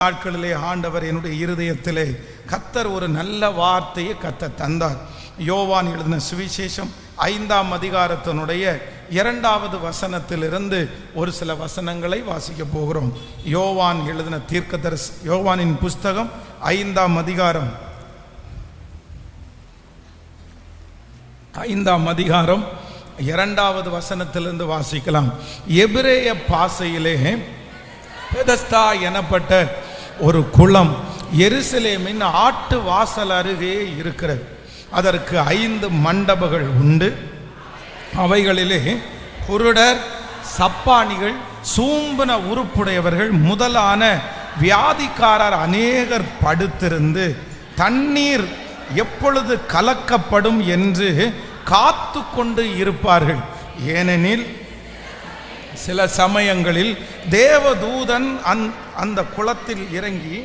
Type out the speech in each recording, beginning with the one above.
நாட்களிலே ஆண்டவர் என்னுடைய இருதயத்திலே கர்த்தர் ஒரு நல்ல வார்த்தையை கர்த்தர் தந்தார். யோவான் எழுதின சுவிசேஷம் 5ஆம் அதிகாரத்தினுடைய 2வது வசனத்திலிருந்து ஒரு சில வசனங்களை வாசிக்க போகிறோம். யோவான் எழுதின தீர்க்கதரிசி யோவானின் புஸ்தகம் 5ஆம் அதிகாரம் 2வது வசனத்திலிருந்து வாசிக்கலாம். எபிரேய பாஷையிலே பெதஸ்தா எனப்பட்ட ஒரு குளம் எருசலேமின் ஆட்டு வாசல் அருகே இருக்கிறது. அதற்கு 5 மண்டபங்கள் உண்டு. அவைகளிலே குருடர், சப்பானிகள், சூம்பன உறுப்புடையவர்கள் முதலான வியாதிக்காரர் அநேகர் படுத்திருந்து தண்ணீர் எப்பொழுது கலக்கப்படும் என்று காத்து கொண்டு இருப்பார்கள். ஏனெனில் சில சமயங்களில் தேவதூதன் அந்த குளத்தில் இறங்கி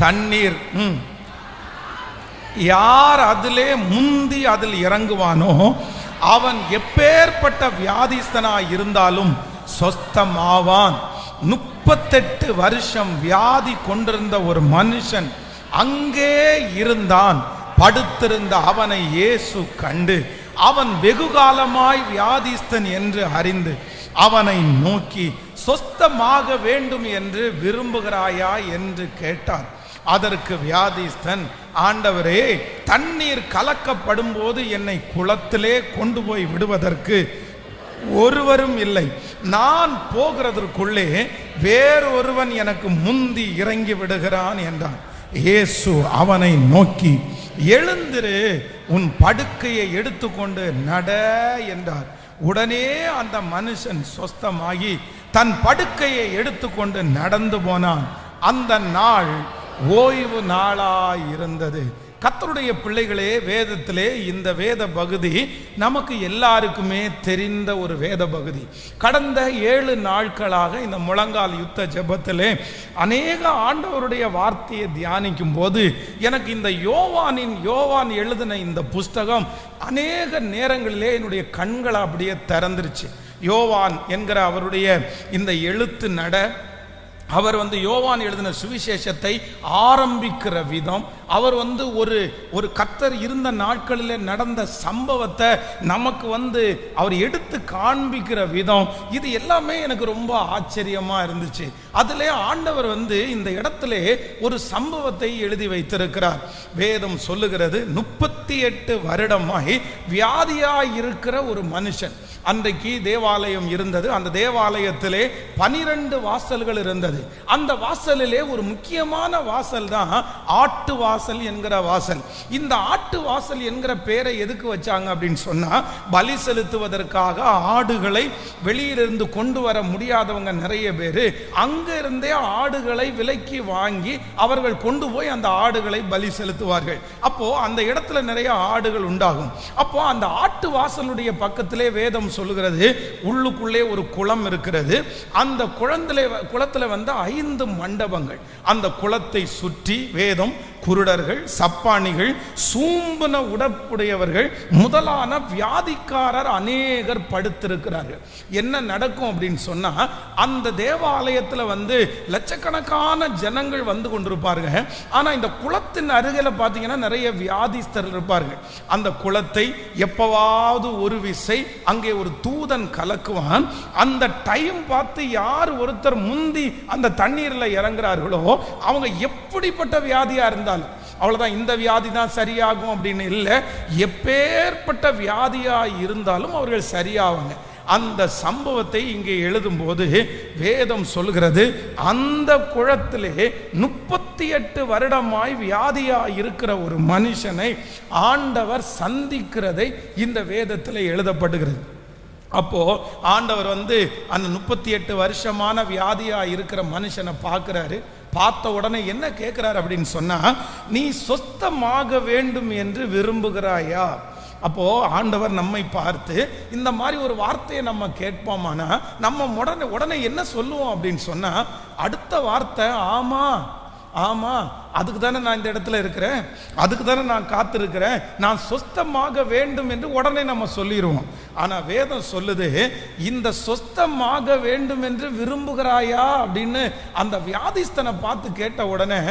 தண்ணீர் யார் அதிலே முந்தி அதில் இறங்குவானோ அவன் எப்பேற்பட்ட வியாதிஸ்தனாய் இருந்தாலும் சொஸ்தமாவான். 38 வருஷம் வியாதி கொண்டிருந்த ஒரு மனுஷன் அங்கே இருந்தான். படுத்திருந்த அவனை இயேசு கண்டு அவன் வெகுகாலமாய் வியாதிஸ்தன் என்று அறிந்து அவனை நோக்கி சொஸ்தமாக வேண்டும் என்று விரும்புகிறாயா என்று கேட்டான். அதற்கு வியாதிஸ்தன், ஆண்டவரே, தண்ணீர் கலக்கப்படும் போது என்னை குளத்திலே கொண்டு போய் விடுவதற்கு ஒருவரும் இல்லை. நான் போகிறதற்குள்ளே வேறொருவன் எனக்கு முந்தி இறங்கி விடுகிறான் என்றான். இயேசு அவனை நோக்கி, எழுந்திரு, உன் படுக்கையை எடுத்துக்கொண்டு நட என்றார். உடனே அந்த மனுஷன் சொஸ்தமாகி தன் படுக்கையை எடுத்துக்கொண்டு நடந்து போனான். அந்த நாள் ஓய்வு நாளாய் இருந்தது. கர்த்தருடைய பிள்ளைகளே, வேதத்திலே இந்த வேத பகுதி நமக்கு எல்லாருக்குமே தெரிந்த ஒரு வேத பகுதி. கடந்த 7 நாட்களாக இந்த முழங்கால் யுத்த ஜெபத்திலே அநேக ஆண்டவருடைய வார்த்தையை தியானிக்கும் போது எனக்கு இந்த யோவான் எழுதின இந்த புஸ்தகம் அநேக நேரங்களிலே என்னுடைய கண்களை அப்படியே திறந்துருச்சு. யோவான் என்கிற அவருடைய இந்த எழுத்து நட, அவர் யோவான் எழுதின சுவிசேஷத்தை ஆரம்பிக்கிற விதம், அவர் ஒரு கர்த்தர் இருந்த நாட்களில் நடந்த சம்பவத்தை நமக்கு அவர் எடுத்து காண்பிக்கிற விதம், இது எல்லாமே எனக்கு ரொம்ப ஆச்சரியமா இருந்துச்சு. அதிலே ஆண்டவர் இந்த இடத்துல ஒரு சம்பவத்தை எழுதி வைத்திருக்கிறார். வேதம் சொல்லுகிறது, 38 வருடமாய் வியாதியாய் இருக்கிற ஒரு மனுஷன். அன்றைக்கு தேவாலயம் இருந்தது. அந்த தேவாலயத்திலே 12 வாசல்கள் இருந்தது. அந்த வாசலிலே ஒரு முக்கியமான வாசல் தான் ஆட்டு வாசல் என்கிற வாசல். இந்த ஆட்டு வாசல் என்கிற பேரை எதுக்கு வச்சாங்க அப்படின்னு சொன்னா, பலி செலுத்துவதற்காக ஆடுகளை வெளியிலிருந்து கொண்டு வர முடியாதவங்க நிறைய பேர் அங்க இருந்தே ஆடுகளை விலைக்கு வாங்கி அவர்கள் கொண்டு போய் அந்த ஆடுகளை பலி செலுத்துவார்கள். அப்போ அந்த இடத்துல நிறைய ஆடுகள் உண்டாகும். அப்போ அந்த ஆட்டு வாசலுடைய பக்கத்திலே வேதம் சொல்லுகிறது, உள்ளுக்குள்ளே ஒரு குளம் இருக்கிறது. அந்த குளத்துல 5 மண்டபங்கள். அந்த குளத்தை சுற்றி வேதம் குருடர்கள், சப்பானிகள், சூம்பன உடப்புடையவர்கள் முதலான வியாதிக்காரர் அநேகர் படுத்திருக்கிறார்கள். என்ன நடக்கும் அப்படின்னு சொன்னா, அந்த தேவாலயத்தில் லட்சக்கணக்கான ஜனங்கள் வந்து கொண்டிருப்பார்கள். ஆனா இந்த குளத்தின் அருகில பார்த்தீங்கன்னா நிறைய வியாதிஸ்தர்கள் இருப்பார்கள். அந்த குளத்தை எப்பவாவது ஒரு விசை அங்கே ஒரு தூதன் கலக்குவான். அந்த டைம் பார்த்து யார் ஒருத்தர் முந்தி அந்த தண்ணீர்ல இறங்குறார்களோ அவங்க எப்படிப்பட்ட வியாதியா இருந்தாலும் அவ்வளவுதான், இந்த வியாதி தான் சரியாகும் அப்படின்னு இல்லை, எப்பேற்பட்ட வியாதியா இருந்தாலும் அவர்கள் சரியாவாங்க. அந்த சம்பவத்தை இங்கே எழுதும் போது வேதம் சொல்கிறது, அந்த குளத்திலே 38 வருடமாய் வியாதியா இருக்கிற ஒரு மனுஷனை ஆண்டவர் சந்திக்கிறதை இந்த வேதத்தில் எழுதப்படுகிறது. அப்போ ஆண்டவர் அந்த 38 வருஷமான வியாதியா இருக்கிற மனுஷனை பார்க்கிறாரு. பார்த்த உடனே என்ன கேட்கிறார் அப்படின்னு சொன்னா, நீ சொஸ்தமாக வேண்டும் என்று விரும்புகிறாயா? அப்போ ஆண்டவர் நம்மை பார்த்து இந்த மாதிரி ஒரு வார்த்தையை நம்ம கேட்போமானா நம்ம உடனே என்ன சொல்லுவோம் அப்படின்னு சொன்னா, அடுத்த வார்த்தை ஆமா ஆமா, அதுக்கு தானே நான் இந்த இடத்துல இருக்கிறேன், அதுக்கு தானே நான் காத்திருக்கிறேன், நான் சொஸ்தமாக வேண்டும் என்று உடனே நம்ம சொல்லிடுவோம். ஆனா வேதம் சொல்லுது, இந்த சொஸ்தமாக வேண்டும் என்று விரும்புகிறாயா அப்படின்னு அந்த வியாதிஸ்தனை பார்த்து கேட்ட உடனே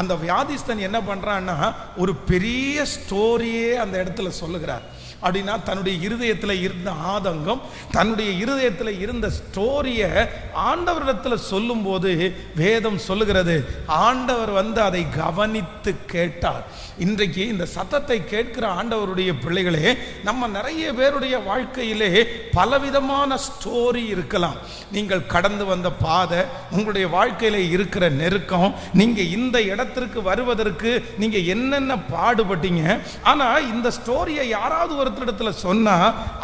அந்த வியாதிஸ்தன் என்ன பண்றான்னா ஒரு பெரிய ஸ்டோரியே அந்த இடத்துல சொல்லுகிறார். அப்படின்னா தன்னுடைய இருதயத்தில் இருந்த ஆதங்கம், தன்னுடைய இருதயத்தில் இருந்த ஸ்டோரியை ஆண்டவரிடத்தில் சொல்லும் போது வேதம் சொல்லுகிறது, ஆண்டவர் வந்து அதை கவனித்து கேட்டார். இன்றைக்கு இந்த சத்தத்தை கேட்கிற ஆண்டவருடைய பிள்ளைகளே, நம்ம நிறைய பேருடைய வாழ்க்கையிலே பலவிதமான ஸ்டோரி இருக்கலாம். நீங்கள் கடந்து வந்த பாதை, உங்களுடைய வாழ்க்கையில இருக்கிற நெருக்கம், நீங்க இந்த இடத்திற்கு வருவதற்கு நீங்க என்னென்ன பாடுபட்டீங்க. ஆனா இந்த ஸ்டோரியை யாராவது ஒருத்தரிடத்துல சொன்னா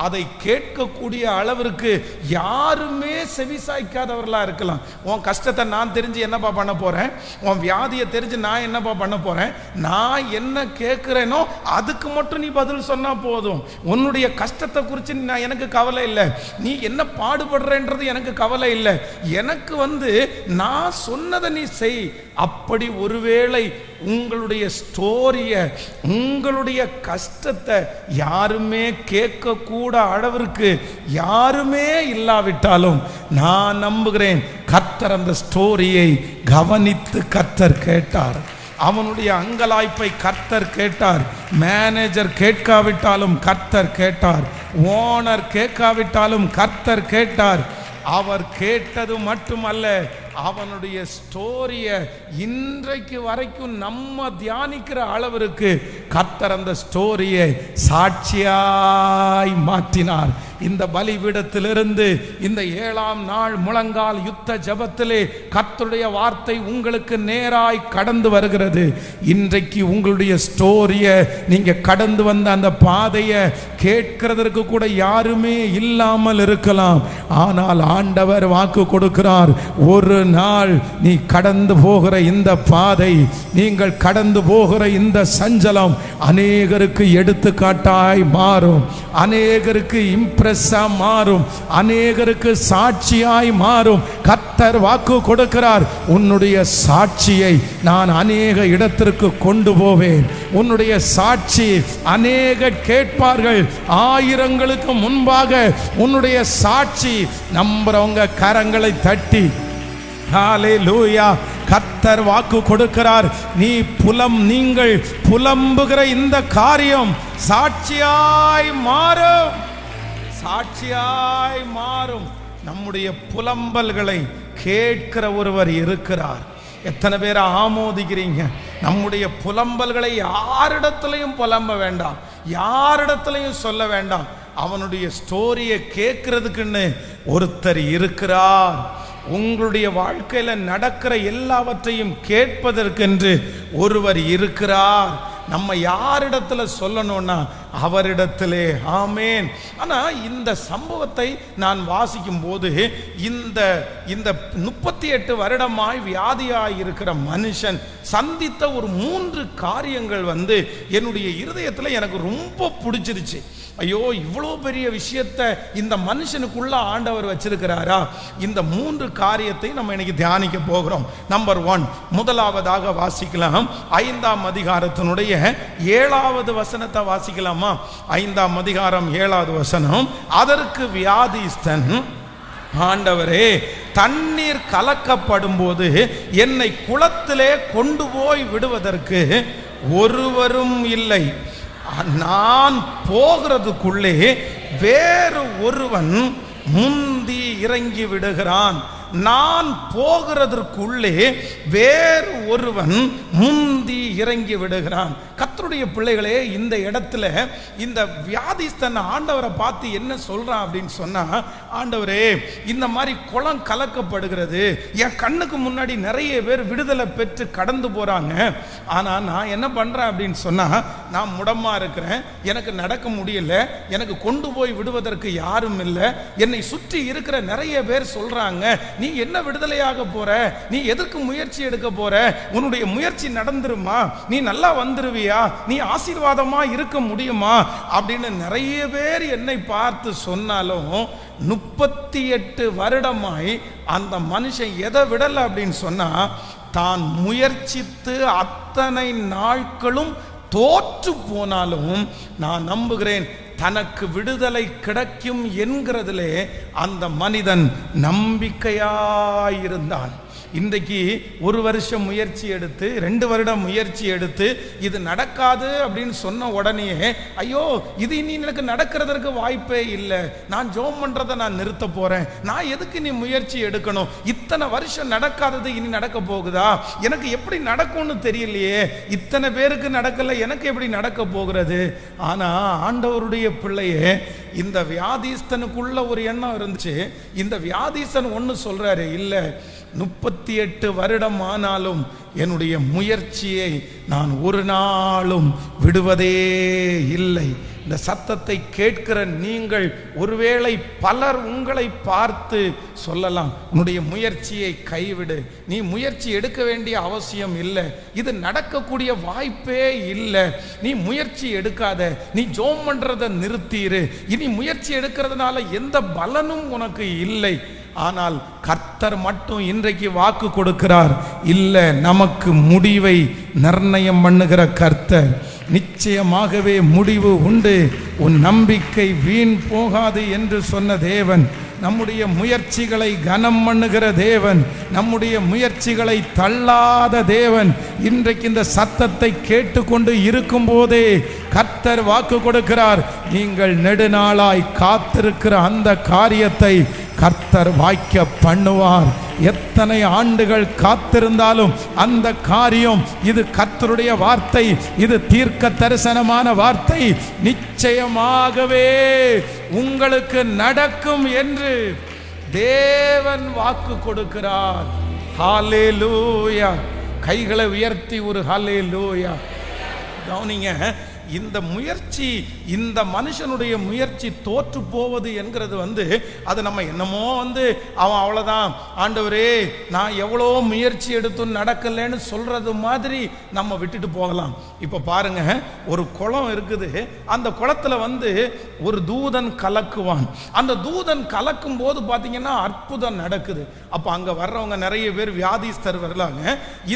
அதை கேட்கக்கூடிய அளவிற்கு யாருமே செவிசாய்க்காதவர்களா இருக்கலாம். உன் கஷ்டத்தை நான் தெரிஞ்சு என்னப்பா பண்ண போறேன், உன் வியாதியை தெரிஞ்சு நான் என்னப்பா பண்ண போறேன், நான் என்ன கேட்கிறேனோ அதுக்கு மட்டும் நீ பதில் சொன்னா போதும். உன்னுடைய கஷ்டத்தை குறித்து நான் எனக்கு கவலை இல்லை, நீ என்ன பாடுபடுறன்றது எனக்கு கவலை இல்லை, எனக்கு வந்து நான் சொன்னதை நீ செய். அப்படி ஒருவேளை உங்களுடைய ஸ்டோரிய, உங்களுடைய கஷ்டத்தை யாருமே கேட்க கூட அளவிற்கு யாருமே இல்லாவிட்டாலும் நான் நம்புகிறேன், கர்த்தர் அந்த ஸ்டோரியை கவனித்து கர்த்தர் கேட்டார். அவனுடைய அங்கலாய்ப்பை கர்த்தர் கேட்டார். மேனேஜர் கேட்காவிட்டாலும் கர்த்தர் கேட்டார், ஓனர் கேட்காவிட்டாலும் கர்த்தர் கேட்டார். அவர் கேட்டது மட்டுமல்ல, அவனுடைய ஸ்டோரியை இன்றைக்கு வரைக்கும் நம்ம தியானிக்கிற அளவிற்கு கர்த்தர் அந்த ஸ்டோரியை சாட்சியாய் மாற்றினார். இந்த பலிபீடத்திலிருந்து இந்த 7ஆம் நாள் முழங்கால் யுத்த ஜெபத்திலே கர்த்தருடைய வார்த்தை உங்களுக்கு நேராய் கடந்து வருகிறது. இன்றைக்கு உங்களுடைய ஸ்டோரியை, நீங்க கடந்து வந்த அந்த பாதையை கேட்கிறதற்கு கூட யாருமே இல்லாமல் இருக்கலாம். ஆனால் ஆண்டவர் வாக்கு கொடுக்கிறார், ஒரு நாள் நீ கடந்து போகிற இந்த பாதை, நீங்கள் கடந்து போகிற இந்த சஞ்சலம் அநேகருக்கு எடுத்துக்காட்டாய் மாறும், அநேகருக்கு இம்ப்ரெஸ்ஸா மாறும், அநேகருக்கு சாட்சியாய் மாறும். கர்த்தர் வாக்கு கொடுக்கிறார், உன்னுடைய சாட்சியை நான் அநேக இடத்திற்கு கொண்டு போவேன். உன்னுடைய சாட்சி அநேக கேட்பார்கள். ஆயிரங்களுக்கு முன்பாக உன்னுடைய சாட்சி நம்புறவங்க கரங்களை தட்டி ஹல்லேலூயா. கர்த்தர் வாக்கு கொடுக்கிறார், நீங்கள் புலம்புகிற இந்த காரியம் சாட்சியாய் மாறும், சாட்சியாய் மாறும். நம்முடைய புலம்பல்களை கேட்கிற ஒருவர் இருக்கிறார். எத்தனை பேரை ஆமோதிக்கிறீங்க? நம்முடைய புலம்பல்களை யாரிடத்திலையும் புலம்ப வேண்டாம், யாரிடத்திலையும் சொல்ல வேண்டாம். அவனுடைய ஸ்டோரியை கேட்கறதுக்குன்னு ஒருத்தர் இருக்கிறார். உங்களுடைய வாழ்க்கையில நடக்கிற எல்லாவற்றையும் கேட்பதற்கென்று ஒருவர் இருக்கிறார். நம்ம யாரிடத்துல சொல்லணும்னா அவரிடத்திலே. ஆமேன். ஆனா இந்த சம்பவத்தை நான் வாசிக்கும் போது இந்த 38 வருடமாய் வியாதியாய் இருக்கிற மனுஷன் சந்தித்த ஒரு 3 காரியங்கள் வந்து என்னுடைய இருதயத்தில் எனக்கு ரொம்ப பிடிச்சிருச்சு. ஐயோ, இவ்வளோ பெரிய விஷயத்தை இந்த மனுஷனுக்குள்ள ஆண்டவர் வச்சிருக்கிறாரா? இந்த 3 காரியத்தை நம்ம இன்னைக்கு தியானிக்க போகிறோம். நம்பர் 1, முதலாவதாக வாசிக்கலாம் 5ஆம் அதிகாரத்தினுடைய 7வது வசனத்தை வாசிக்கலாமா? 5ஆம் அதிகாரம் 7வது வசனம். அதற்கு வியாதிஸ்தன், ஆண்டவரே, தண்ணீர் கலக்கப்படும் போது என்னை குளத்திலே கொண்டு போய் விடுவதற்கு ஒருவரும் இல்லை. நான் போகிறதுக்குள்ளே வேறு ஒருவன் முந்தி இறங்கி விடுகிறான். நான் போகிறதற்குள்ளே வேறு ஒருவன் முந்தி இறங்கி விடுகிறான். கர்த்தருடைய பிள்ளைகளே, இந்த இடத்துல இந்த வியாதிஸ்தன் ஆண்டவரை பார்த்து என்ன சொல்றான் அப்படின்னு சொன்னா, ஆண்டவரே, இந்த மாதிரி குளம் கலக்கப்படுகிறது, என் கண்ணுக்கு முன்னாடி நிறைய பேர் விடுதலை பெற்று கடந்து போறாங்க. ஆனா நான் என்ன பண்றேன் அப்படின்னு சொன்னா, நான் முடமா இருக்கிறேன், எனக்கு நடக்க முடியல, எனக்கு கொண்டு போய் விடுவதற்கு யாரும் இல்லை, என்னை சுற்றி இருக்கிற நிறைய பேர் சொல்றாங்க, நீ என்ன விடுதலையாக போற, நீ எதற்கு முயற்சி எடுக்க போற, உன்னுடைய முயற்சி நடந்துருமா, நீ நல்லா வந்துருவியா, நீ ஆசீர்வாதமா இருக்க முடியுமா அப்படின்னு நிறைய பேர் என்னை பார்த்து சொன்னாலும் 38 வருடமாய் அந்த மனுஷன் எதை விடல அப்படின்னு சொன்னா, தான் முயற்சித்து அத்தனை நாட்களும் தோற்று போனாலும் நான் நம்புகிறேன் தனக்கு விடுதலை கிடைக்கும் என்கிறதிலே அந்த மனிதன் நம்பிக்கையாயிருந்தான். இன்றைக்கு 1 வருஷம் முயற்சி எடுத்து 2 வருடம் முயற்சி எடுத்து இது நடக்காது அப்படின்னு சொன்ன உடனே, ஐயோ இது இனி எனக்கு நடக்கிறதுக்கு வாய்ப்பே இல்லை, நான் ஜெபம் பண்றதை நான் நிறுத்த போறேன், நான் எதுக்கு நீ முயற்சி எடுக்கணும், இத்தனை வருஷம் நடக்காதது இனி நடக்க போகுதா, எனக்கு எப்படி நடக்கும்னு தெரியலையே, இத்தனை பேருக்கு நடக்கல, எனக்கு எப்படி நடக்க போகிறது. ஆனா ஆண்டவருடைய பிள்ளையே, இந்த வியாதிஸ்தனுக்குள்ள ஒரு எண்ணம் இருந்துச்சு. இந்த வியாதிஸ்தன் ஒன்று சொல்றாரு, இல்லை 38 வருடம் ஆனாலும் என்னுடைய முயற்சியை நான் ஒரு நாளும் விடுவதே இல்லை. இந்த சத்தத்தை கேட்கிற நீங்கள் ஒருவேளை பலர் உங்களை பார்த்து சொல்லலாம், உன்னுடைய முயற்சியை கைவிடு, நீ முயற்சி எடுக்க வேண்டிய அவசியம் இல்லை, இது நடக்கக்கூடிய வாய்ப்பே இல்லை, நீ முயற்சி எடுக்காத, நீ ஜெபம் பண்றதை நிறுத்திரு, இனி முயற்சி எடுக்கிறதுனால எந்த பலனும் உனக்கு இல்லை. ஆனால் கர்த்தர் மட்டும் இன்றைக்கு வாக்கு கொடுக்கிறார், இல்லை, நமக்கு முடிவை நிர்ணயம் பண்ணுகிற கர்த்தர். நிச்சயமாகவே முடிவு உண்டு, உன் நம்பிக்கை வீண் போகாது என்று சொன்ன தேவன், நம்முடைய முயற்சிகளை கனம் பண்ணுகிற தேவன், நம்முடைய முயற்சிகளை தள்ளாத தேவன். இன்றைக்கு இந்த சத்தத்தை கேட்டுக்கொண்டு இருக்கும் போதே கர்த்தர் வாக்கு கொடுக்கிறார், நீங்கள் நெடுநாளாய் காத்திருக்கிற அந்த காரியத்தை கர்த்தர் வாய்க்க பண்ணுவார். எத்தனை ஆண்டுகள் காத்திருந்தாலும் அந்த காரியம், இது கர்த்தருடைய வார்த்தை, இது தீர்க்க தரிசனமான வார்த்தை, நிச்சயமாகவே உங்களுக்கு நடக்கும் என்று தேவன் வாக்கு கொடுக்கிறார். ஹல்லேலூயா! கைகளை உயர்த்தி ஒரு ஹல்லேலூயா! கவனிங்க, இந்த முயற்சி, இந்த மனுஷனுடைய முயற்சி தோற்று போவது என்கிறது அது நம்ம என்னமோ அவன் அவ்வளோதான், ஆண்டவரே நான் எவ்வளோ முயற்சி எடுத்தும் நடக்கலைன்னு சொல்றது மாதிரி நம்ம விட்டுட்டு போகலாம். இப்போ பாருங்க, ஒரு குளம் இருக்குது, அந்த குளத்துல ஒரு தூதன் கலக்குவான். அந்த தூதன் கலக்கும் போது பார்த்தீங்கன்னா அற்புதம் நடக்குது. அப்போ அங்கே வர்றவங்க நிறைய பேர் வியாதிஸ்தர் வரலாங்க.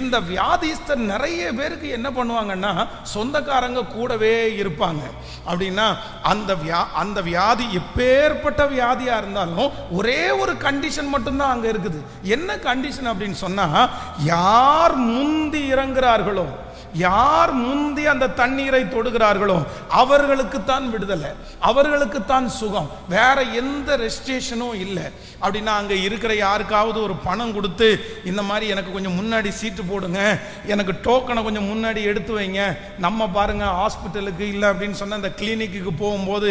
இந்த வியாதிஸ்தர் நிறைய பேருக்கு என்ன பண்ணுவாங்கன்னா, சொந்தக்காரங்க கூடவே இருப்பாங்க. அப்படின்னா அந்த வியாதி எப்பேற்பட்ட வியாதியா இருந்தாலும் ஒரே ஒரு கண்டிஷன் மட்டும்தான் அங்க இருக்குது. என்ன கண்டிஷன் அப்படின்னு சொன்னா, யார் முந்தி இறங்குறார்களோ, யார் முந்தி அந்த தண்ணீரை தொடுகிறார்களோ அவர்களுக்கு தான் விடுதலை, அவர்களுக்கு தான் சுகம், வேற எந்த ரெஸ்ட்ரிக்ஷனும் இல்லை. அப்படின்னா அங்க இருக்கிற யாருக்காவது ஒரு பணம் கொடுத்து, இந்த மாதிரி எனக்கு கொஞ்சம் முன்னாடி சீட்டு போடுங்க, எனக்கு டோக்கனை கொஞ்சம் முன்னாடி எடுத்து வைங்க. நம்ம பாருங்க, ஹாஸ்பிட்டலுக்கு இல்லை அப்படின்னு சொன்ன அந்த கிளினிக்கு போகும்போது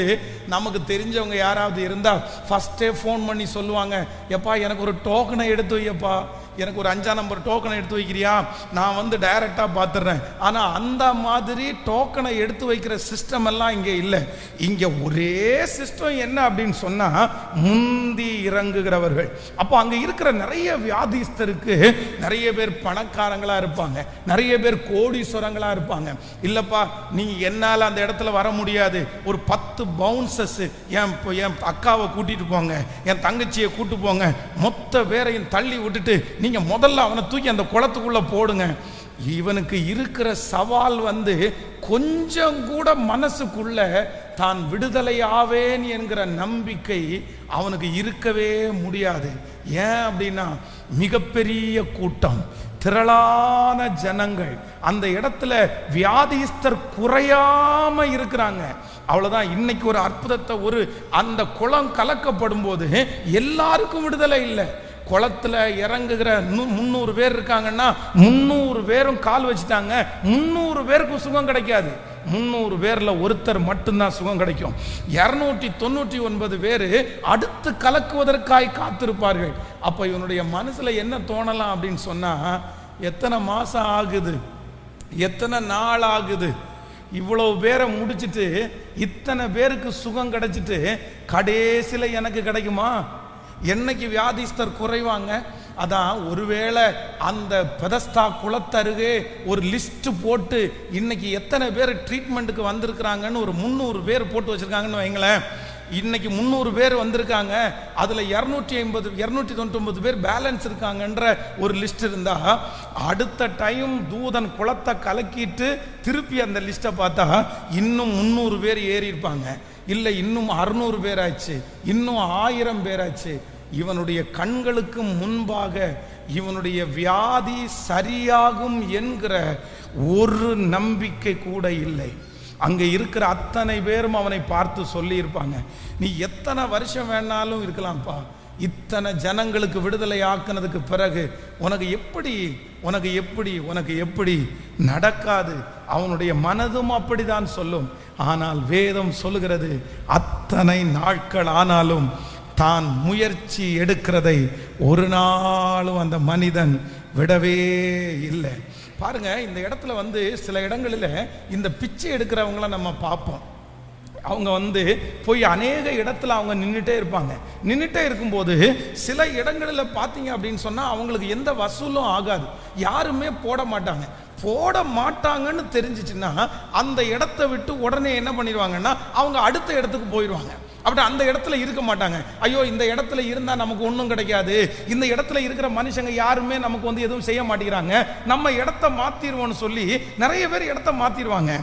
நமக்கு தெரிஞ்சவங்க யாராவது இருந்தா ஃபர்ஸ்டே ஃபோன் பண்ணி சொல்லுவாங்க, எப்பா எனக்கு ஒரு டோக்கனை எடுத்து வையப்பா, எனக்கு ஒரு 5ஆம் நம்பர் டோக்கனை எடுத்து வைக்கிறியா, நான் டைரக்டா பார்த்துடுறேன். ஆனா அந்த மாதிரி டோக்கனை எடுத்து வைக்கிற சிஸ்டம் எல்லாம் இங்க இல்லை. இங்க ஒரே சிஸ்டம் என்ன அப்படின்னு சொன்னா, முந்தி இறங்குகிறவர்கள். அப்போ அங்க இருக்கிற நிறைய வியாதிஸ்தருக்கு நிறைய பேர் பணக்காரங்களா இருப்பாங்க, நிறைய பேர் கோடீஸ்வரங்களா இருப்பாங்க. இல்லப்பா நீங்க என்னால அந்த இடத்துல வர முடியாது, ஒரு 10 பவுன்சஸ் என் அக்காவை கூட்டிட்டு போங்க, என் தங்கச்சியை கூட்டு போங்க, மொத்த பேரையும் தள்ளி விட்டுட்டு நீங்க முதல்ல அவனை தூக்கி அந்த குளத்துக்குள்ள போடுங்க. இவனுக்கு இருக்கிற சவால் கொஞ்சம் கூட மனசுக்குள்ள தான் விடுதலை ஆவேன் என்கிற நம்பிக்கை அவனுக்கு இருக்கவே முடியாது. ஏன் அப்படின்னா, மிகப்பெரிய கூட்டம், திரளான ஜனங்கள், அந்த இடத்துல வியாதிஸ்தர் குறையாம இருக்கிறாங்க. அவ்வளவுதான். இன்னைக்கு ஒரு அற்புதத்தை, அந்த குளம் கலக்கப்படும் போது எல்லாருக்கும் விடுதலை இல்லை. குளத்துல இறங்குகிற 300 பேர் இருக்காங்கன்னா 300 பேரும் கால் வச்சுட்டாங்க, 300 பேருக்கும் சுகம் கிடைக்காது. 300 பேர்ல ஒருத்தர் மட்டும்தான் சுகம் கிடைக்கும். 299 பேர் அடுத்து கலக்குவதற்காய் காத்திருப்பார்கள். அப்ப இவனுடைய மனசுல என்ன தோணலாம் அப்படின்னு சொன்னா, எத்தனை மாசம் ஆகுது, எத்தனை நாள் ஆகுது, இவ்வளவு பேரை முடிச்சுட்டு இத்தனை பேருக்கு சுகம் கிடைச்சிட்டு கடைசியில எனக்கு கிடைக்குமா? என்னைக்கு வியாதிஸ்தர் குறைவாங்க? அதான் ஒருவேளை அந்த பெதஸ்தா குளத்தருகே ஒரு லிஸ்ட் போட்டு இன்னைக்கு எத்தனை பேர் ட்ரீட்மெண்ட்டுக்கு வந்திருக்கிறாங்கன்னு ஒரு 300 பேர் போட்டு வச்சிருக்காங்கன்னு வைங்களேன். இன்னைக்கு 300 பேர் வந்திருக்காங்க, அதுல 250 299 பேர் பேலன்ஸ் இருக்காங்கன்ற ஒரு லிஸ்ட் இருந்தா, அடுத்த டைம் தூதன் குளத்தை கலக்கிட்டு திருப்பி அந்த லிஸ்ட்டை பார்த்தா இன்னும் 300 பேர் ஏறி இருப்பாங்க, இல்லை இன்னும் 600 பேர் ஆச்சு, இன்னும் 1000 பேர் ஆச்சு. இவனுடைய கண்களுக்கு முன்பாக இவனுடைய வியாதி சரியாகும் என்கிற ஒரு நம்பிக்கை கூட இல்லை. அங்கே இருக்கிற அத்தனை பேரும் அவனை பார்த்து சொல்லி இருப்பாங்க, நீ எத்தனை வருஷம் வேணாலும் இருக்கலாம்ப்பா, இத்தனை ஜனங்களுக்கு விடுதலை ஆக்குனதுக்கு பிறகு உனக்கு எப்படி நடக்காது. அவனுடைய மனதும் அப்படிதான் சொல்லும். ஆனால் வேதம் சொல்லுகிறது, அத்தனை நாட்கள் ஆனாலும் தான் முயற்சி எடுக்கிறதை ஒரு நாளும் அந்த மனிதன் விடவே இல்லை. பாருங்க, இந்த இடத்துல சில இடங்களில் இந்த பிச்சை எடுக்கிறவங்கள நம்ம பார்ப்போம். அவங்க போய் அநேக இடத்துல அவங்க நின்றுட்டே இருக்கும்போது சில இடங்களில் பார்த்தீங்க அப்படின்னு சொன்னால் அவங்களுக்கு எந்த வசூலும் ஆகாது, யாருமே போட மாட்டாங்கன்னு தெரிஞ்சிச்சுன்னா அந்த இடத்த விட்டு உடனே என்ன பண்ணிடுவாங்கன்னா அவங்க அடுத்த இடத்துக்கு போயிடுவாங்க. அப்படி அந்த இடத்துல இருக்க மாட்டாங்க. ஐயோ, இந்த இடத்துல இருந்தால் நமக்கு ஒன்றும் கிடைக்காது, இந்த இடத்துல இருக்கிற மனுஷங்க யாருமே நமக்கு எதுவும் செய்ய மாட்டேங்கிறாங்க, நம்ம இடத்த மாற்றிடுவோன்னு சொல்லி நிறைய பேர் இடத்த மாற்றிடுவாங்க.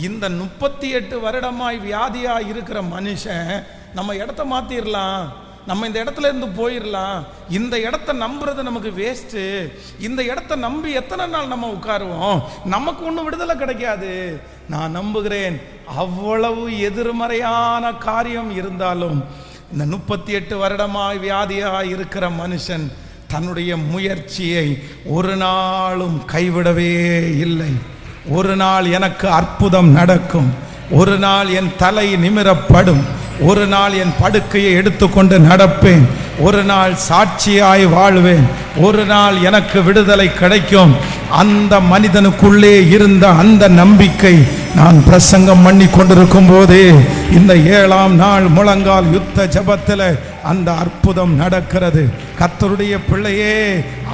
இந்த 38 வருடமாய் வியாதியாக இருக்கிற மனுஷன், நம்ம இடத்த மாற்றிடலாம், நம்ம இந்த இடத்துல இருந்து போயிடலாம், இந்த இடத்த நம்புறது நமக்கு வேஸ்ட்டு, இந்த இடத்த நம்பி எத்தனை நாள் நம்ம உட்காருவோம், நமக்கு ஒன்றும் விடுதலை கிடைக்காது. நான் நம்புகிறேன், அவ்வளவு எதிர்மறையான காரியம் இருந்தாலும் இந்த 38 வருடமாய் வியாதியாய் இருக்கிற மனுஷன் தன்னுடைய முயற்சியை ஒரு நாளும் கைவிடவே இல்லை. ஒரு நாள் எனக்கு அற்புதம் நடக்கும், ஒரு நாள் என் தலை நிமிரப்படும், ஒரு நாள் என் படுக்கையை எடுத்துக்கொண்டு நடப்பேன், ஒரு நாள் சாட்சியாய் வாழ்வேன், ஒரு நாள் எனக்கு விடுதலை கிடைக்கும். அந்த மனிதனுக்குள்ளே இருந்த அந்த நம்பிக்கை நான் பிரசங்கம் பண்ணி கொண்டிருக்கும் போதே இந்த 7ஆம் நாள் முழங்கால் யுத்த ஜெபத்தில் அந்த அற்புதம் நடக்கிறது. கர்த்தருடைய பிள்ளையே,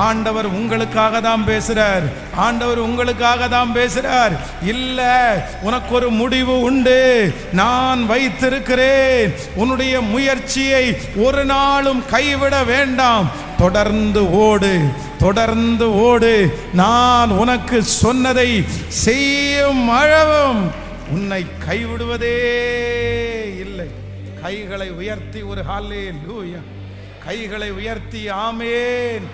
ஆண்டவர் உங்களுக்காக தான் பேசுறார், ஆண்டவர் உங்களுக்காக தான் பேசுறார். இல்ல, உனக்கு ஒரு முடிவு உண்டு, நான் வைத்திருக்கிறேன். உன்னுடைய முயற்சியை ஒரு நாளும் கைவிட வேண்டாம், தொடர்ந்து ஓடு. நான் உனக்கு சொன்னதை செய்யும் அளவும் உன்னை கைவிடுவதே இல்லை. கைகளை உயர்த்தி ஒரு ஹல்லேலூயா, கைகளை உயர்த்தி ஆமென்.